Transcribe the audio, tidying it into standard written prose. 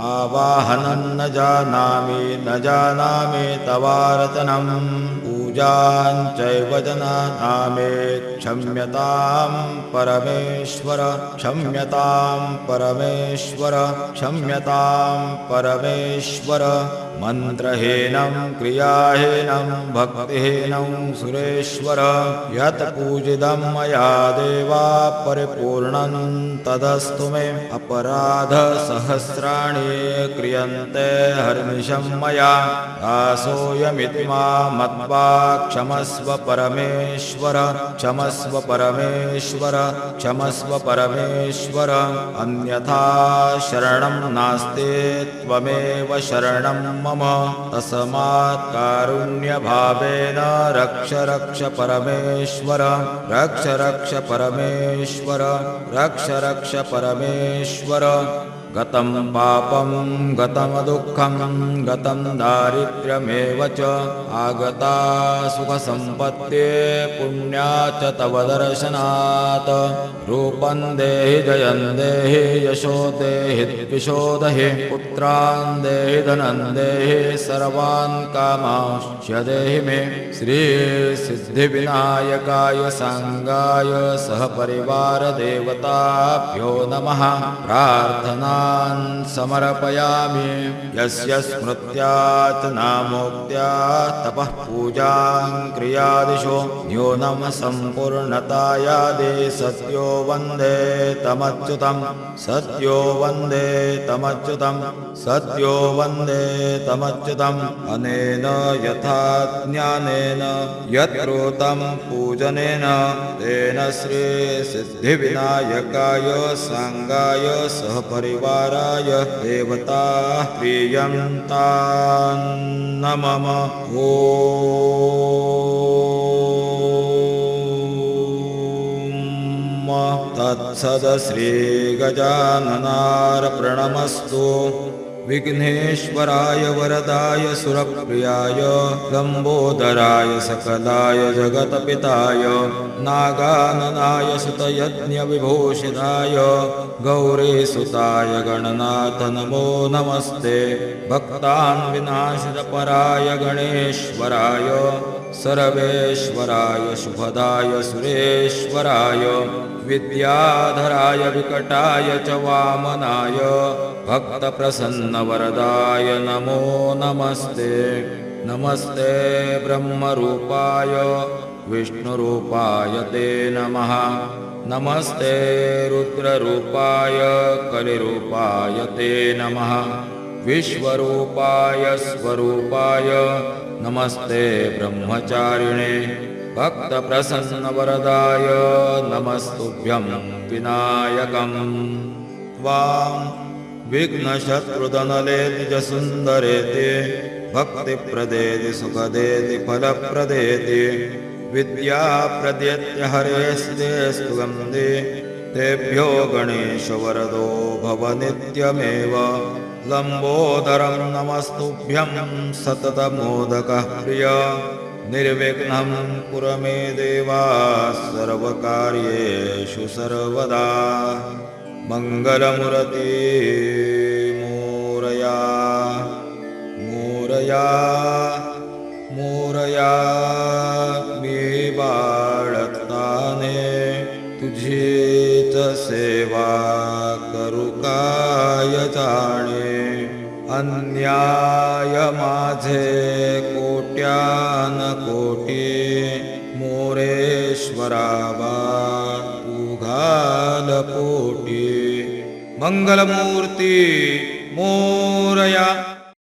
आवाहनं न जानामि तवार्चनं पूजां चैव जानामि क्षम्यतां परमेश्वर क्षम्यतां परमेश्वर क्षम्यतां परमेश्वर मन्त्रहीनं क्रियाहीनं भक्तिहीनं सुरेश्वर यत् पूजितं मया देवा परिपूर्णं तदस्तु मे अपराधसहस्राणि क्रियन्ते हर्निशं मया दासोऽयमिति मां मत्वा क्षमस्व परमेश्वर क्षमस्व परमेश्वर क्षमस्व परमेश्वर अन्यथा शरणं नास्ति त्वमेव शरणं मम तस्मात् कारुण्यभावेन रक्ष रक्ष परमेश्वर रक्ष रक्ष परमेश्वर रक्ष रक्ष परमेश्वर गतं पापं गतं दुःखं गतं दारिद्र्यमेव च आगता सुखसम्पत्ते पुण्या च तव दर्शनात् रूपं देहि जयं देहि यशो देहि द्विषो देहि पुत्रान् देहि धनं देहि सर्वान् कामांश्च देहि मे श्रीसिद्धिविनायकाय सांगाय सहपरिवारदेवताभ्यो नमः प्रार्थना समर्पयामि यस्य स्मृत्यार्चनामोक्त्या तपः पूजां क्रियादिषु न्यूनं सम्पूर्णतायादि सत्यो वन्दे तमच्युतं सत्यो वन्दे तमच्युतं सत्यो वन्दे तमच्युतम् अनेन यथा ज्ञानेन यत्कृतं पूजनेन तेन श्री सिद्धिविनायकाय सांगाय सहपरिवाराय देवता प्रीयन्तां नमः। ॐ तत्सद श्रीगजाननार्पणमस्तु। विघ्नेश्वराय वरदाय सुरप्रियाय लंबोदराय सकलाय जगत्पिताय नागाननाय सुतयज्ञविभूषिताय गौरीसुताय गणनाथ नमो नमस्ते। भक्तान् विनाशितपराय गणेश्वराय सर्वेश्वराय शुभदाय सुरेश्वराय विद्याधराय विकटाय च वामनाय भक्तप्रसन्नवरदाय नमो नमस्ते। नमस्ते ब्रह्मरूपाय विष्णुरूपाय ते नमः। नमस्ते रुद्ररूपाय कलिरूपाय ते नमः। विश्वरूपाय स्वरूपाय नमस्ते ब्रह्मचारिणे भक्तप्रसन्नवरदाय नमस्तुभ्यं विनायकम्। त्वां विघ्नशत्रुदनलेति च सुन्दरेति भक्तिप्रदेति सुखदेति फलप्रदेति विद्याप्रदेत्य हरेस्तेस्तु वन्दे तेभ्यो गणेशवरदो भव नित्यमेव। लम्बोदरं नमस्तुभ्यं सततमोदकः प्रिय निर्विघ्नं कुरु मे देवा सर्वकार्येषु सर्वदा। मंगलमूर्ति मोरया मोरया मोरया मी बाळगताने तुझीच सेवा करू काय जाणे। अन्याय माझे कोट्यान कोटी मोरेश्वरावा तू घाल पोटी। मंगलमूर्ती मोरया।